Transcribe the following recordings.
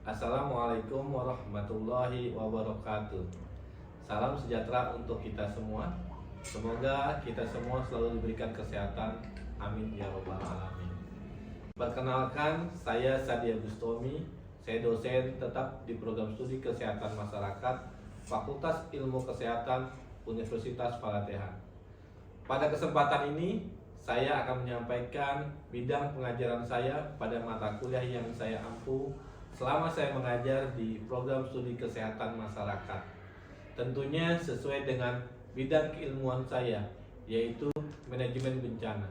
Assalamualaikum warahmatullahi wabarakatuh. Salam sejahtera untuk kita semua. Semoga kita semua selalu diberikan kesehatan. Amin ya robbal alamin. Perkenalkan, saya Sadia Bustomi. Saya dosen tetap di program studi kesehatan masyarakat Fakultas Ilmu Kesehatan Universitas Falatheha. Pada kesempatan ini, saya akan menyampaikan bidang pengajaran saya pada mata kuliah yang saya ampu selama saya mengajar di program studi kesehatan masyarakat. Tentunya sesuai dengan bidang keilmuan saya, yaitu manajemen bencana.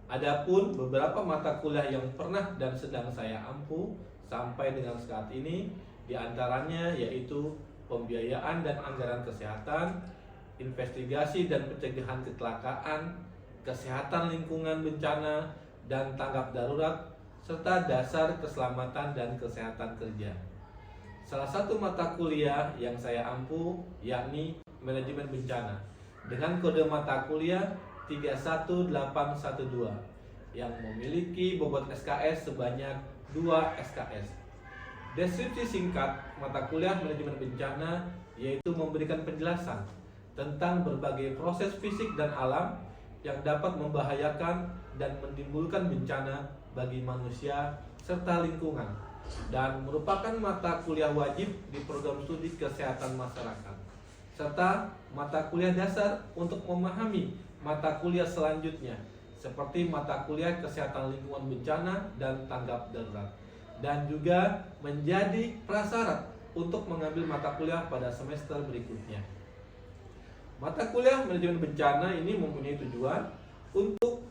Adapun beberapa mata kuliah yang pernah dan sedang saya ampu sampai dengan saat ini, diantaranya yaitu pembiayaan dan anggaran kesehatan, investigasi dan pencegahan kecelakaan, kesehatan lingkungan bencana dan tanggap darurat, serta dasar keselamatan dan kesehatan kerja. Salah satu mata kuliah yang saya ampu yakni manajemen bencana dengan kode mata kuliah 31812 yang memiliki bobot SKS sebanyak 2 SKS. Deskripsi singkat mata kuliah manajemen bencana yaitu memberikan penjelasan tentang berbagai proses fisik dan alam yang dapat membahayakan dan menimbulkan bencana bagi manusia serta lingkungan, dan merupakan mata kuliah wajib di program studi kesehatan masyarakat, serta mata kuliah dasar untuk memahami mata kuliah selanjutnya seperti mata kuliah kesehatan lingkungan bencana dan tanggap darurat, dan juga menjadi prasyarat untuk mengambil mata kuliah pada semester berikutnya. Mata kuliah manajemen bencana ini mempunyai tujuan untuk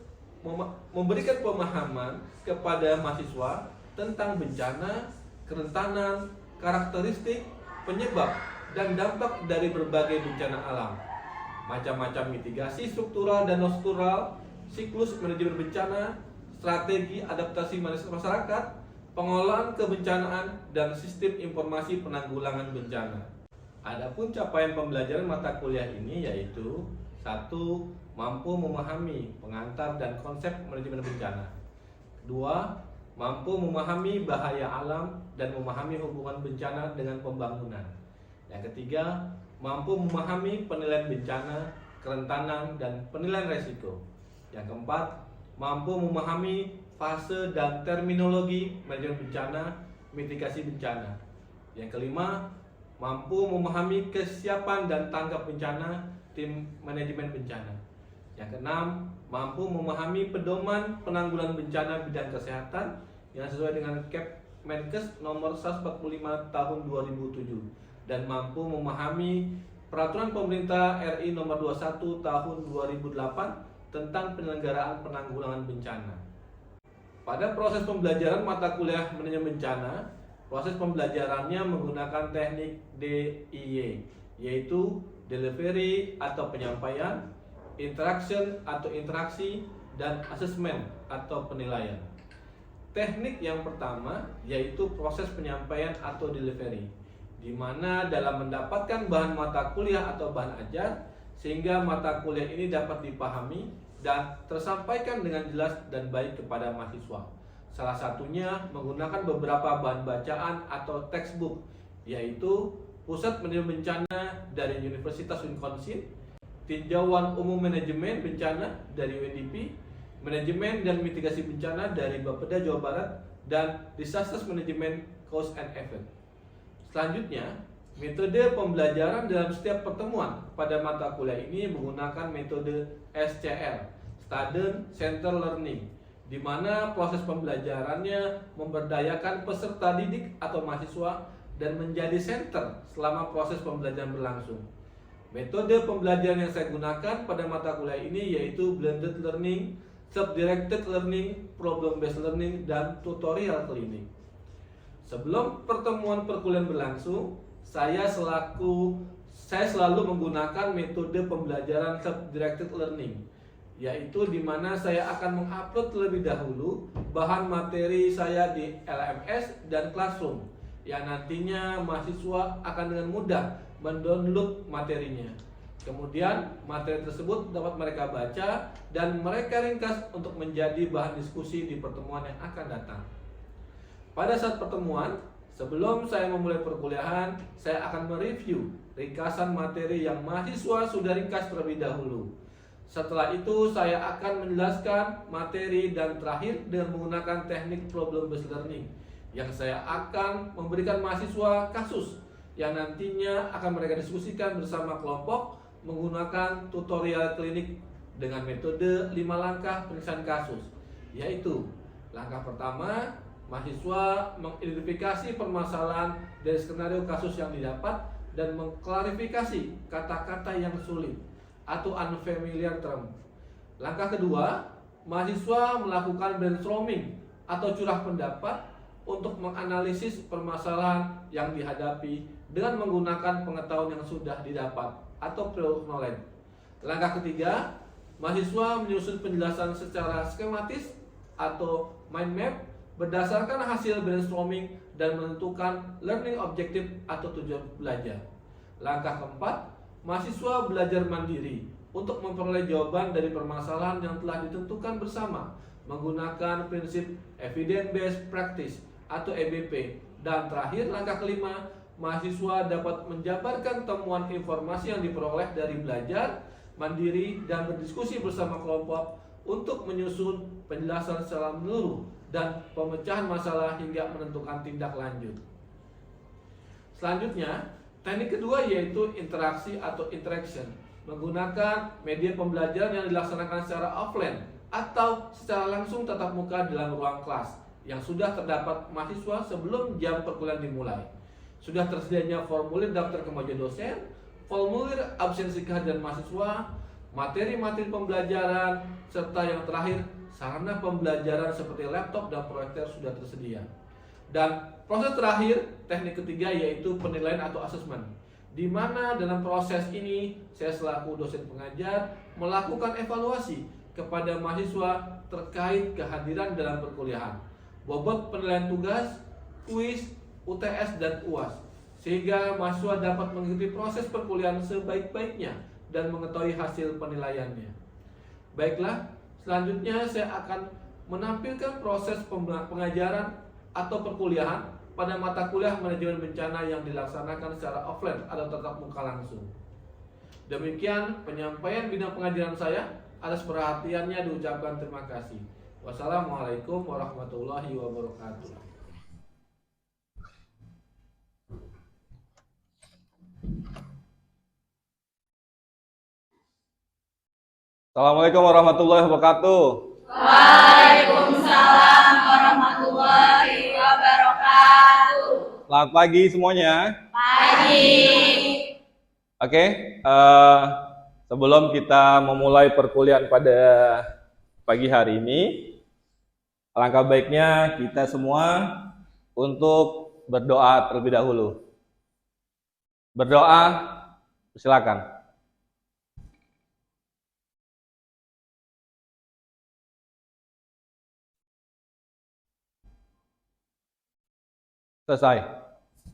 memberikan pemahaman kepada mahasiswa tentang bencana, kerentanan, karakteristik, penyebab, dan dampak dari berbagai bencana alam, macam-macam mitigasi struktural dan non-struktural, siklus manajemen bencana, strategi adaptasi masyarakat, pengolahan kebencanaan, dan sistem informasi penanggulangan bencana. Adapun capaian pembelajaran mata kuliah ini yaitu 1. Mampu memahami pengantar dan konsep manajemen bencana. 2. Mampu memahami bahaya alam dan memahami hubungan bencana dengan pembangunan. Yang ketiga, mampu memahami penilaian bencana, kerentanan, dan penilaian resiko. Yang keempat, mampu memahami fase dan terminologi manajemen bencana, mitigasi bencana. Yang kelima, mampu memahami kesiapan dan tanggap bencana tim manajemen bencana. Yang keenam, mampu memahami pedoman penanggulangan bencana bidang kesehatan yang sesuai dengan Kepmenkes nomor 145 tahun 2007 dan mampu memahami peraturan pemerintah RI nomor 21 tahun 2008 tentang penyelenggaraan penanggulangan bencana. Pada proses pembelajaran mata kuliah manajemen bencana, proses pembelajarannya menggunakan teknik DIY, yaitu delivery atau penyampaian, interaction atau interaksi, dan assessment atau penilaian. Teknik yang pertama yaitu proses penyampaian atau delivery, di mana dalam mendapatkan bahan mata kuliah atau bahan ajar sehingga mata kuliah ini dapat dipahami dan tersampaikan dengan jelas dan baik kepada mahasiswa. Salah satunya menggunakan beberapa bahan bacaan atau textbook, yaitu Pusat Manajemen Bencana dari Universitas Wisconsin, Tinjauan Umum Manajemen Bencana dari UNDP, Manajemen dan Mitigasi Bencana dari Bapeda Jawa Barat, dan Disaster Management Cause and Effect. Selanjutnya, metode pembelajaran dalam setiap pertemuan pada mata kuliah ini menggunakan metode SCL, Student Centered Learning, di mana proses pembelajarannya memberdayakan peserta didik atau mahasiswa dan menjadi center selama proses pembelajaran berlangsung. Metode pembelajaran yang saya gunakan pada mata kuliah ini yaitu blended learning, self-directed learning, problem-based learning, dan tutorial clinic. Sebelum pertemuan perkuliahan berlangsung, saya selalu menggunakan metode pembelajaran self-directed learning, yaitu di mana saya akan mengupload terlebih dahulu bahan materi saya di LMS dan Classroom yang nantinya mahasiswa akan dengan mudah mendownload materinya. Kemudian materi tersebut dapat mereka baca dan mereka ringkas untuk menjadi bahan diskusi di pertemuan yang akan datang. Pada saat pertemuan, Sebelum saya memulai perkuliahan, saya akan mereview ringkasan materi yang mahasiswa sudah ringkas terlebih dahulu. Setelah itu, saya akan menjelaskan materi dan terakhir dengan menggunakan teknik problem based learning yang saya akan memberikan mahasiswa kasus yang nantinya akan mereka diskusikan bersama kelompok menggunakan tutorial klinik dengan metode 5 langkah penyelesaian kasus, yaitu langkah pertama, mahasiswa mengidentifikasi permasalahan dari skenario kasus yang didapat dan mengklarifikasi kata-kata yang sulit atau unfamiliar term. Langkah kedua, mahasiswa melakukan brainstorming atau curah pendapat untuk menganalisis permasalahan yang dihadapi dengan menggunakan pengetahuan yang sudah didapat atau prior knowledge. Langkah ketiga, mahasiswa menyusun penjelasan secara skematis atau mind map berdasarkan hasil brainstorming dan menentukan learning objective atau tujuan belajar. Langkah keempat, mahasiswa belajar mandiri untuk memperoleh jawaban dari permasalahan yang telah ditentukan bersama menggunakan prinsip evidence based practice atau EBP. Dan terakhir, langkah kelima, mahasiswa dapat menjabarkan temuan informasi yang diperoleh dari belajar mandiri dan berdiskusi bersama kelompok untuk menyusun penjelasan secara menyeluruh dan pemecahan masalah hingga menentukan tindak lanjut. Selanjutnya, teknik kedua yaitu interaksi atau interaction, menggunakan media pembelajaran yang dilaksanakan secara offline atau secara langsung tatap muka dalam ruang kelas yang sudah terdapat mahasiswa sebelum jam perkuliahan dimulai. Sudah tersedianya formulir daftar kemajuan dosen, formulir absensi kehadiran mahasiswa, materi-materi pembelajaran, serta yang terakhir, sarana pembelajaran seperti laptop dan proyektor sudah tersedia. Dan proses terakhir, teknik ketiga yaitu penilaian atau assessment, di mana dalam proses ini saya selaku dosen pengajar melakukan evaluasi kepada mahasiswa terkait kehadiran dalam perkuliahan, bobot penilaian tugas, kuis, UTS, dan UAS, sehingga mahasiswa dapat mengikuti proses perkuliahan sebaik-baiknya dan mengetahui hasil penilaiannya. Baiklah, selanjutnya saya akan menampilkan proses pengajaran atau perkuliahan pada mata kuliah manajemen bencana yang dilaksanakan secara offline atau tatap muka langsung. Demikian penyampaian bidang pengajaran saya. Atas perhatiannya diucapkan terima kasih. Wassalamualaikum warahmatullahi wabarakatuh. Assalamualaikum warahmatullahi wabarakatuh. Waalaikumsalam warahmatullahi wabarakatuh. Selamat pagi semuanya. Pagi. Oke, sebelum kita memulai perkuliahan pada pagi hari ini, alangkah baiknya kita semua untuk berdoa terlebih dahulu. Berdoa, silakan. Selesai.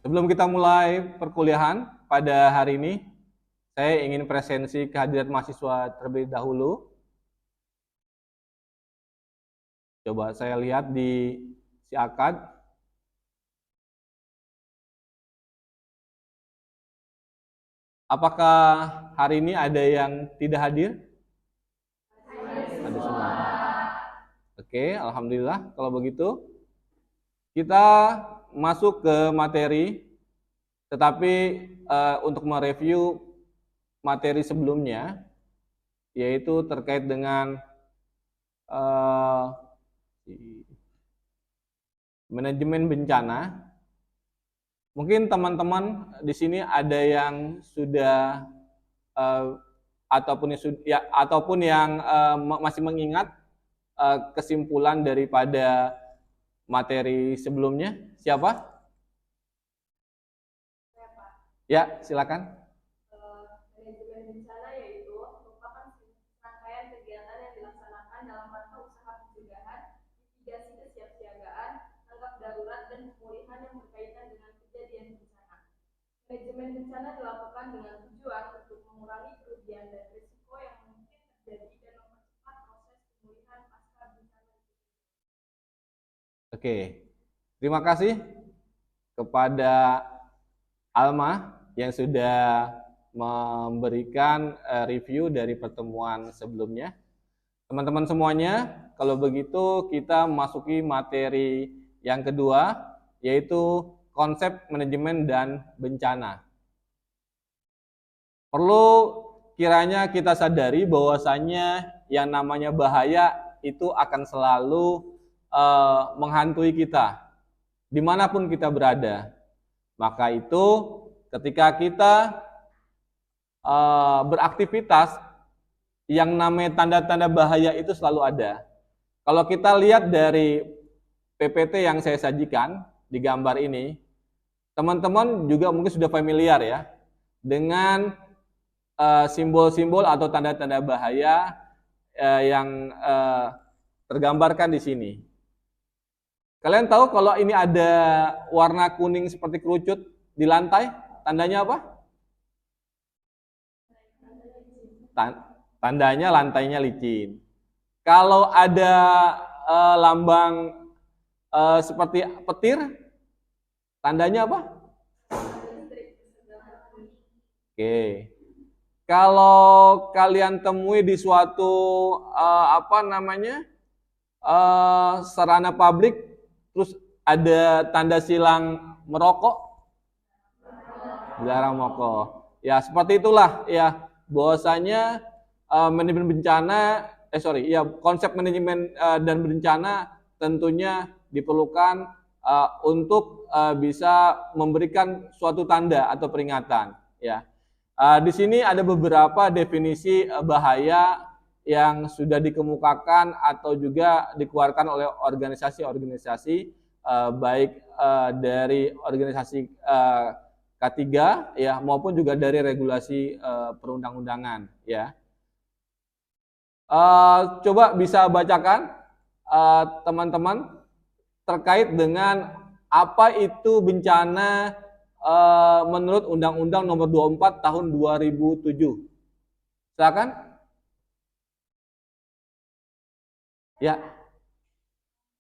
Sebelum kita mulai perkuliahan pada hari ini, saya ingin presensi kehadiran mahasiswa terlebih dahulu. Coba saya lihat di si akad. Apakah hari ini ada yang tidak hadir? Ada semua. Oke, alhamdulillah kalau begitu. Kita masuk ke materi, tetapi untuk mereview materi sebelumnya, yaitu terkait dengan manajemen bencana. Mungkin teman-teman di sini ada yang sudah ataupun yang masih mengingat kesimpulan daripada materi sebelumnya. Siapa? Ya, silakan. Manajemen bencana yaitu merupakan rangkaian kegiatan yang dilaksanakan dalam rangka usaha pencegahan, mitigasi kesiapsiagaan, tanggap darurat, dan pemulihan yang berkaitan dengan kejadian bencana. Manajemen bencana dilakukan dengan tujuan untuk mengurangi kerugian dan risiko yang mungkin terjadi dan mempercepat proses pemulihan pasca bencana. Oke, terima kasih kepada Alma yang sudah memberikan review dari pertemuan sebelumnya. Teman-teman semuanya, kalau begitu kita masuki materi yang kedua, yaitu konsep manajemen dan bencana. Perlu kiranya kita sadari bahwasanya yang namanya bahaya itu akan selalu menghantui kita, dimanapun kita berada. Maka itu ketika kita beraktivitas, yang namanya tanda-tanda bahaya itu selalu ada. Kalau kita lihat dari PPT yang saya sajikan di gambar ini, teman-teman juga mungkin sudah familiar ya dengan simbol-simbol atau tanda-tanda bahaya yang tergambarkan di sini. Kalian tahu kalau ini ada warna kuning seperti kerucut di lantai, tandanya apa? Tandanya lantainya licin. Kalau ada lambang seperti petir, tandanya apa? Oke. Kalau kalian temui di suatu sarana publik, terus ada tanda silang merokok, dilarang merokok. Ya seperti itulah ya, bahwasanya manajemen bencana, konsep manajemen dan bencana tentunya diperlukan untuk bisa memberikan suatu tanda atau peringatan. Ya, di sini ada beberapa definisi bahaya yang sudah dikemukakan atau juga dikeluarkan oleh organisasi-organisasi baik dari organisasi K3 ya maupun juga dari regulasi perundang-undangan ya. Coba bisa bacakan teman-teman terkait dengan apa itu bencana menurut Undang-Undang Nomor 24 Tahun 2007. Silakan. Ya.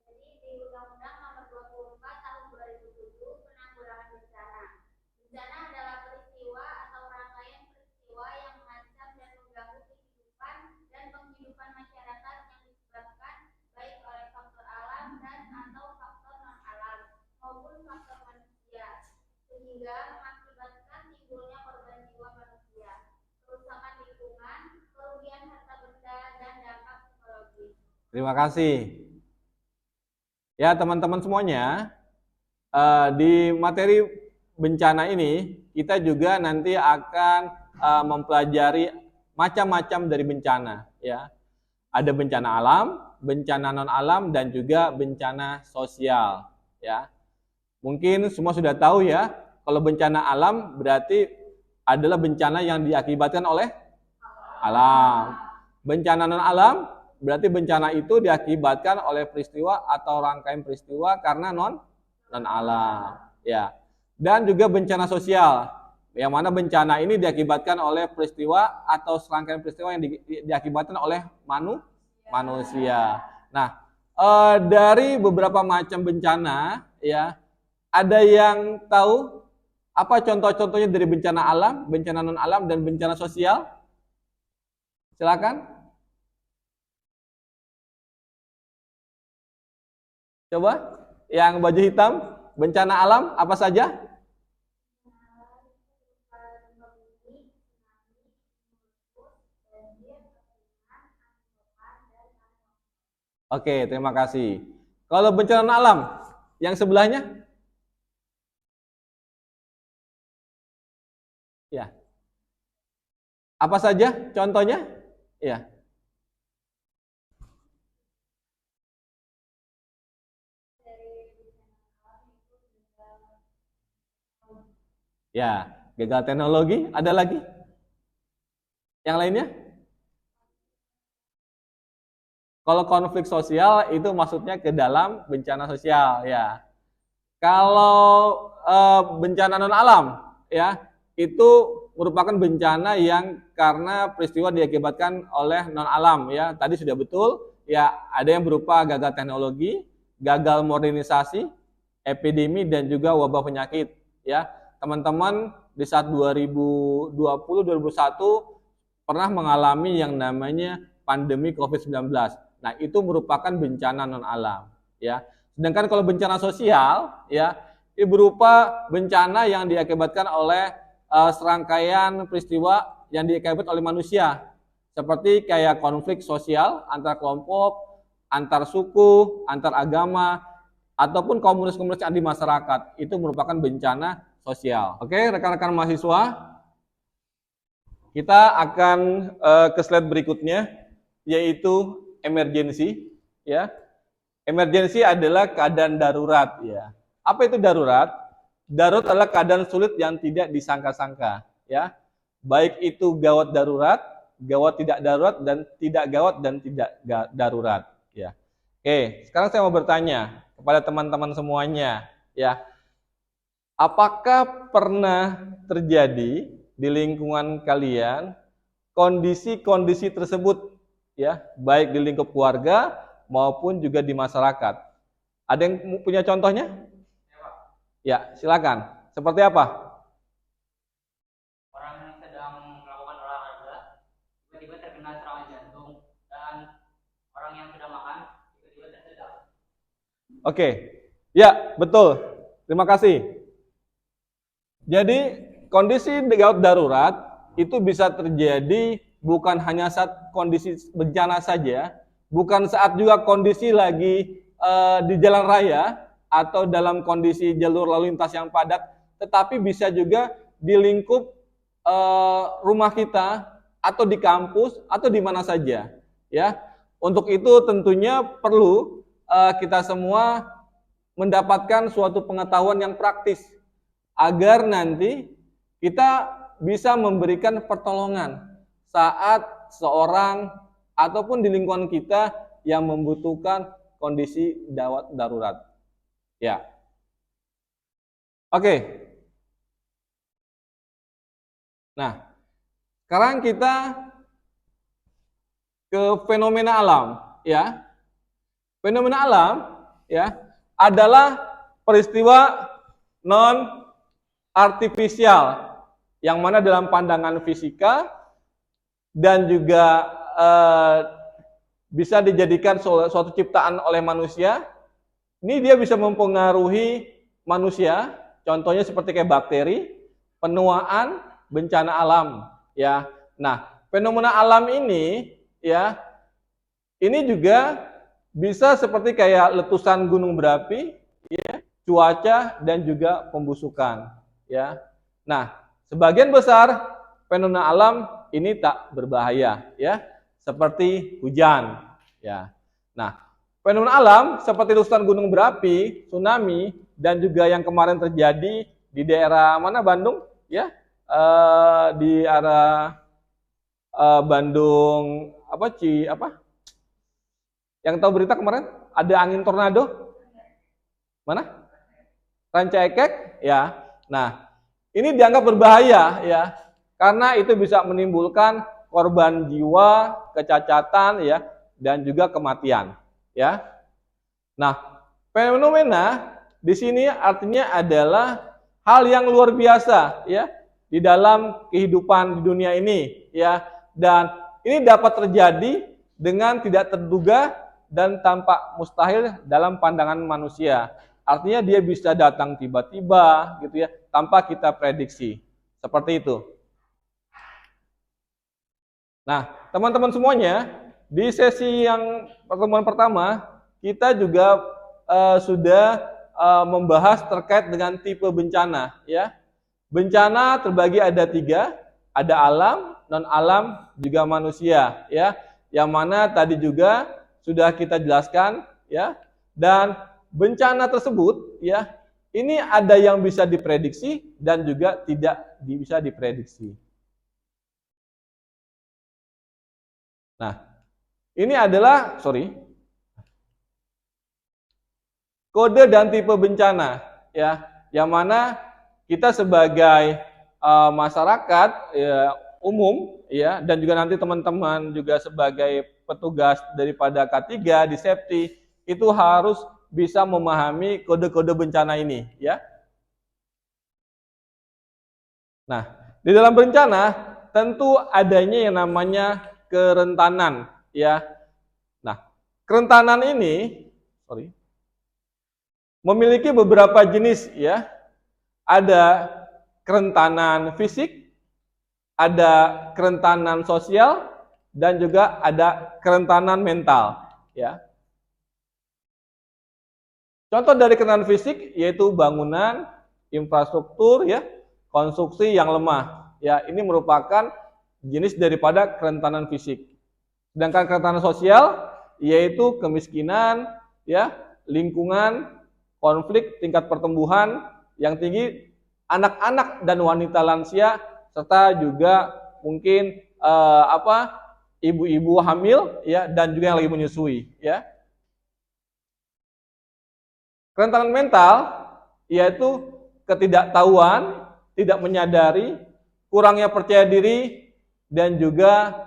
Jadi di Undang-Undang Nomor 24 Tahun 2007 Penanggulangan Bencana. Bencana adalah peristiwa atau rangkaian peristiwa yang mengancam dan mengganggu kehidupan dan penghidupan masyarakat yang disebabkan baik oleh faktor alam dan atau faktor non alam maupun faktor manusia, sehingga mengakibatkan timbulnya korban jiwa manusia, kerusakan lingkungan, kerugian harta benda dan dampak psikologis. Terima kasih. Ya teman-teman semuanya, di materi bencana ini kita juga nanti akan mempelajari macam-macam dari bencana. Ya, ada bencana alam, bencana non alam, dan juga bencana sosial. Ya, mungkin semua sudah tahu ya, kalau bencana alam berarti adalah bencana yang diakibatkan oleh alam. Bencana non alam berarti bencana itu diakibatkan oleh peristiwa atau rangkaian peristiwa karena non alam, ya. Dan juga bencana sosial, yang mana bencana ini diakibatkan oleh peristiwa atau serangkaian peristiwa yang diakibatkan oleh manusia. Nah, dari beberapa macam bencana, ya, ada yang tahu apa contoh-contohnya dari bencana alam, bencana non alam, dan bencana sosial? Silakan. Coba, yang baju hitam, bencana alam apa saja? Oke, terima kasih. Kalau bencana alam, yang sebelahnya? Ya. Apa saja contohnya? Ya. Ya, gagal teknologi, ada lagi? Yang lainnya? Kalau konflik sosial itu maksudnya ke dalam bencana sosial, ya. Kalau bencana non alam, ya, itu merupakan bencana yang karena peristiwa diakibatkan oleh non alam, ya. Tadi sudah betul, ya, ada yang berupa gagal teknologi, gagal modernisasi, epidemi dan juga wabah penyakit, ya. Teman-teman di saat 2020-2021 pernah mengalami yang namanya pandemi COVID-19. Nah, itu merupakan bencana non alam, ya. Sedangkan kalau bencana sosial, ya, ini berupa bencana yang diakibatkan oleh serangkaian peristiwa yang diakibatkan oleh manusia, seperti kayak konflik sosial antar kelompok, antar suku, antar agama, ataupun komunitas-komunitas di masyarakat. Itu merupakan bencana sosial. Oke, rekan-rekan mahasiswa, kita akan ke slide berikutnya, yaitu emergensi. Ya, emergensi adalah keadaan darurat. Ya, apa itu darurat? Darurat adalah keadaan sulit yang tidak disangka-sangka. Ya, baik itu gawat darurat, gawat tidak darurat, dan tidak gawat dan tidak darurat. Ya, oke. Sekarang saya mau bertanya kepada teman-teman semuanya. Ya, apakah pernah terjadi di lingkungan kalian kondisi-kondisi tersebut, ya, baik di lingkup keluarga maupun juga di masyarakat? Ada yang punya contohnya? Ya, silakan. Seperti apa? Orang yang sedang melakukan olahraga tiba-tiba terkena serangan jantung, dan orang yang sedang makan tiba-tiba tersedak. Oke, ya, betul. Terima kasih. Jadi kondisi gawat darurat itu bisa terjadi bukan hanya saat kondisi bencana saja, bukan saat juga kondisi lagi di jalan raya atau dalam kondisi jalur lalu lintas yang padat, tetapi bisa juga di lingkup rumah kita atau di kampus atau di mana saja. Ya, untuk itu tentunya perlu kita semua mendapatkan suatu pengetahuan yang praktis agar nanti kita bisa memberikan pertolongan saat seorang ataupun di lingkungan kita yang membutuhkan kondisi gawat darurat. Ya. Oke. Nah, sekarang kita ke fenomena alam, ya. Fenomena alam, ya, adalah peristiwa non artifisial yang mana dalam pandangan fisika dan juga bisa dijadikan suatu ciptaan oleh manusia. Ini dia bisa mempengaruhi manusia, contohnya seperti kayak bakteri, penuaan, bencana alam, ya. Nah, fenomena alam ini, ya, ini juga bisa seperti kayak letusan gunung berapi, ya, cuaca dan juga pembusukan, ya. Nah, sebagian besar fenomena alam ini tak berbahaya, ya, seperti hujan, ya. Nah, fenomena alam seperti letusan gunung berapi, tsunami, dan juga yang kemarin terjadi di daerah mana, Bandung, ya, di arah Bandung yang tahu berita kemarin ada angin tornado, mana? Rancaikek, ya. Nah, ini dianggap berbahaya, ya, karena itu bisa menimbulkan korban jiwa, kecacatan, ya, dan juga kematian. Ya, nah, fenomena di sini artinya adalah hal yang luar biasa, ya, di dalam kehidupan di dunia ini, ya, dan ini dapat terjadi dengan tidak terduga dan tampak mustahil dalam pandangan manusia. Artinya dia bisa datang tiba-tiba, gitu ya, tanpa kita prediksi, seperti itu. Nah, teman-teman semuanya, di sesi yang pertemuan pertama, kita juga sudah membahas terkait dengan tipe bencana. Ya, bencana terbagi ada 3, ada alam, non alam, juga manusia. Ya, yang mana tadi juga sudah kita jelaskan. Ya, dan bencana tersebut, ya, ini ada yang bisa diprediksi dan juga tidak bisa diprediksi. Nah, ini adalah, kode dan tipe bencana, ya, yang mana kita sebagai masyarakat, ya, umum, ya, dan juga nanti teman-teman juga sebagai petugas daripada K3 di Septi itu harus bisa memahami kode-kode bencana ini, ya. Nah, di dalam bencana tentu adanya yang namanya kerentanan, ya. Nah, kerentanan ini, memiliki beberapa jenis, ya. Ada kerentanan fisik, ada kerentanan sosial, dan juga ada kerentanan mental, ya. Contoh dari kerentanan fisik yaitu bangunan, infrastruktur, ya, konstruksi yang lemah. Ya, ini merupakan jenis daripada kerentanan fisik. Sedangkan kerentanan sosial yaitu kemiskinan, ya, lingkungan, konflik tingkat pertumbuhan yang tinggi, anak-anak dan wanita lansia, serta juga mungkin ibu-ibu hamil, ya, dan juga yang lagi menyusui, ya. Kerentanan mental yaitu ketidaktahuan, tidak menyadari, kurangnya percaya diri, dan juga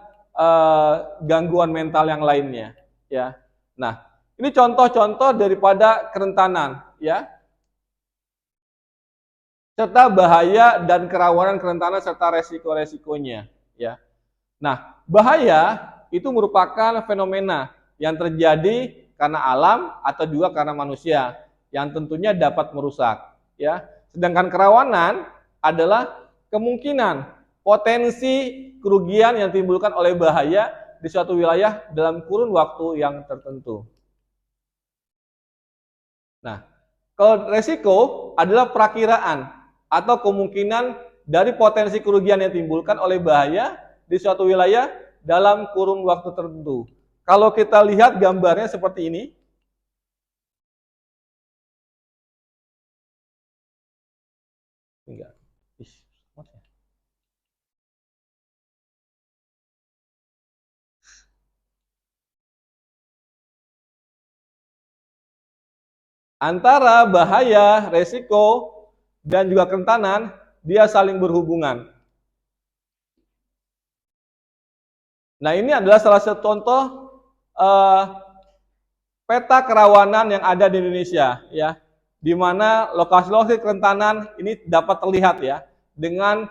gangguan mental yang lainnya, ya. Nah, ini contoh-contoh daripada kerentanan, ya. Serta bahaya dan kerawanan kerentanan serta resiko-resikonya, ya. Nah, bahaya itu merupakan fenomena yang terjadi karena alam atau juga karena manusia yang tentunya dapat merusak, ya. Sedangkan kerawanan adalah kemungkinan potensi kerugian yang ditimbulkan oleh bahaya di suatu wilayah dalam kurun waktu yang tertentu. Nah, kalau resiko adalah perakiraan atau kemungkinan dari potensi kerugian yang ditimbulkan oleh bahaya di suatu wilayah dalam kurun waktu tertentu. Kalau kita lihat gambarnya seperti ini, enggak. Antara bahaya, resiko, dan juga kerentanan, dia saling berhubungan. Nah, ini adalah salah satu contoh peta kerawanan yang ada di Indonesia, ya, di mana lokasi-lokasi kerentanan ini dapat terlihat, ya, dengan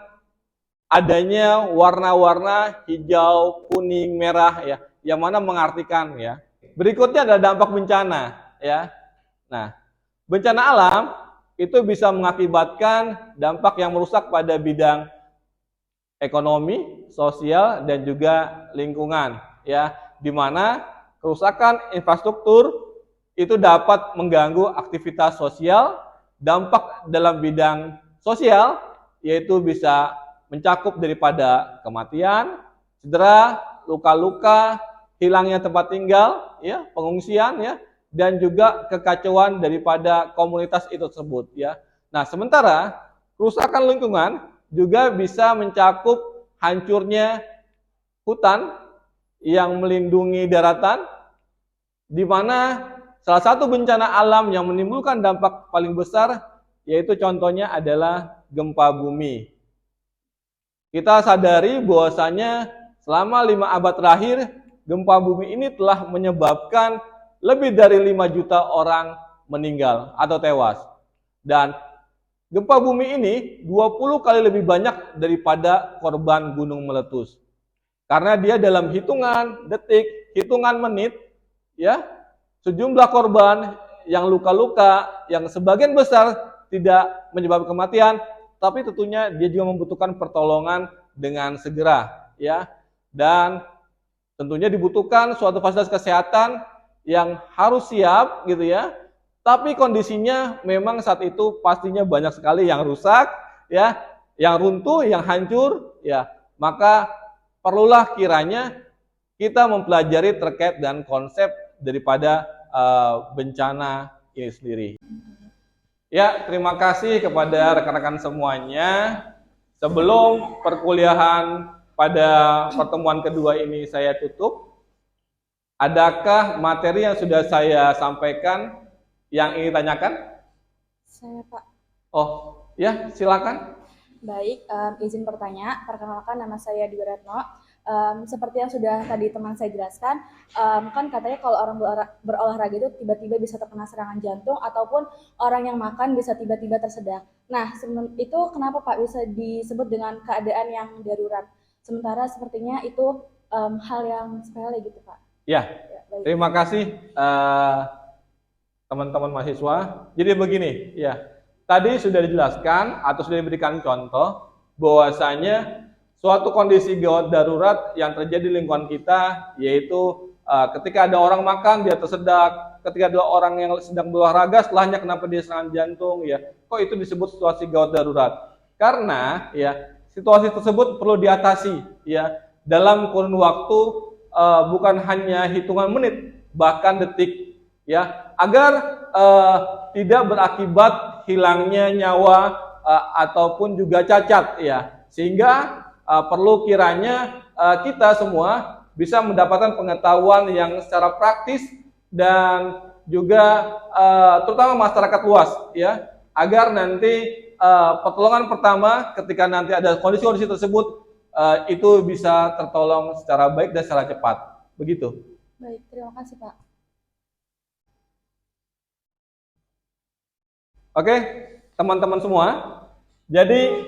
adanya warna-warna hijau, kuning, merah, ya, yang mana mengartikan, ya. Berikutnya adalah dampak bencana, ya. Nah, bencana alam itu bisa mengakibatkan dampak yang merusak pada bidang ekonomi, sosial, dan juga lingkungan, ya, di mana kerusakan infrastruktur itu dapat mengganggu aktivitas sosial. Dampak dalam bidang sosial yaitu bisa mencakup daripada kematian, cedera, luka-luka, hilangnya tempat tinggal, ya, pengungsian, ya, dan juga kekacauan daripada komunitas itu tersebut, ya. Nah, sementara kerusakan lingkungan juga bisa mencakup hancurnya hutan yang melindungi daratan, di mana salah satu bencana alam yang menimbulkan dampak paling besar yaitu contohnya adalah gempa bumi. Kita sadari bahwasanya selama 5 abad terakhir gempa bumi ini telah menyebabkan lebih dari 5 juta orang meninggal atau tewas. Dan gempa bumi ini 20 kali lebih banyak daripada korban gunung meletus. Karena dia dalam hitungan detik, hitungan menit, ya, sejumlah korban yang luka-luka, yang sebagian besar tidak menyebabkan kematian, tapi tentunya dia juga membutuhkan pertolongan dengan segera, ya. Dan tentunya dibutuhkan suatu fasilitas kesehatan yang harus siap, gitu, ya. Tapi kondisinya memang saat itu pastinya banyak sekali yang rusak, ya, yang runtuh, yang hancur, ya. Maka perlulah kiranya kita mempelajari terkait dengan konsep daripada bencana ini sendiri. Ya, terima kasih kepada rekan-rekan semuanya. Sebelum perkuliahan pada pertemuan kedua ini saya tutup, adakah materi yang sudah saya sampaikan yang ingin ditanyakan? Saya, Pak. Oh, ya, silakan. Baik, izin bertanya. Perkenalkan, nama saya Dwi Retno. Seperti yang sudah tadi teman saya jelaskan, kan katanya kalau orang berolahraga itu tiba-tiba bisa terkena serangan jantung ataupun orang yang makan bisa tiba-tiba tersedak. Nah, itu kenapa Pak bisa disebut dengan keadaan yang darurat? Sementara sepertinya itu hal yang sepele gitu Pak. Ya, Baik. terima kasih teman-teman mahasiswa. Jadi begini, ya. Tadi sudah dijelaskan atau sudah diberikan contoh bahwasanya suatu kondisi gawat darurat yang terjadi di lingkungan kita, yaitu ketika ada orang makan dia tersedak, ketika ada orang yang sedang berolahraga setelahnya kenapa dia serangan jantung, ya. Kok itu disebut situasi gawat darurat? Karena ya situasi tersebut perlu diatasi, ya, dalam kurun waktu bukan hanya hitungan menit, bahkan detik, ya, agar tidak berakibat hilangnya nyawa ataupun juga cacat, ya, sehingga perlu kiranya kita semua bisa mendapatkan pengetahuan yang secara praktis dan juga terutama masyarakat luas, ya, agar nanti pertolongan pertama ketika nanti ada kondisi-kondisi tersebut itu bisa tertolong secara baik dan secara cepat. Begitu. Baik, terima kasih Pak. Oke, teman-teman semua. Jadi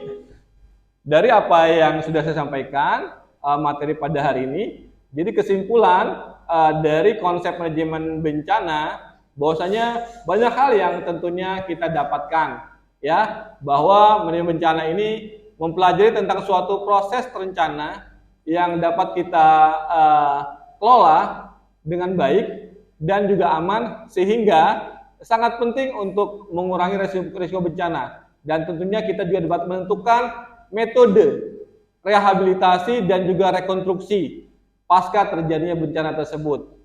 dari apa yang sudah saya sampaikan materi pada hari ini, jadi kesimpulan dari konsep manajemen bencana bahwasanya banyak hal yang tentunya kita dapatkan, ya, bahwa manajemen bencana ini mempelajari tentang suatu proses terencana yang dapat kita kelola dengan baik dan juga aman, sehingga sangat penting untuk mengurangi risiko bencana. Dan tentunya kita juga dapat menentukan metode rehabilitasi dan juga rekonstruksi pasca terjadinya bencana tersebut.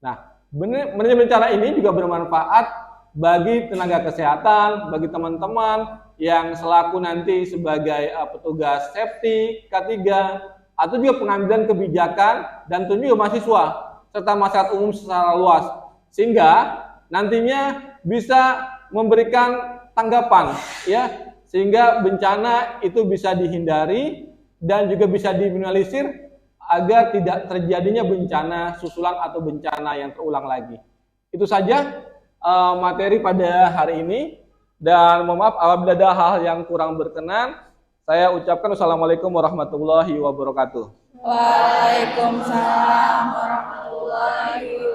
Nah, manajemen bencana ini juga bermanfaat bagi tenaga kesehatan, bagi teman-teman yang selaku nanti sebagai petugas safety K3 atau juga pengambilan kebijakan dan tentunya mahasiswa serta masyarakat umum secara luas, sehingga nantinya bisa memberikan tanggapan, ya, sehingga bencana itu bisa dihindari dan juga bisa diminimalisir agar tidak terjadinya bencana susulan atau bencana yang terulang lagi. Itu saja materi pada hari ini, dan mohon maaf apabila ada hal yang kurang berkenan. Saya ucapkan wassalamualaikum warahmatullahi wabarakatuh. Waalaikumsalam warahmatullahi wabarakatuh.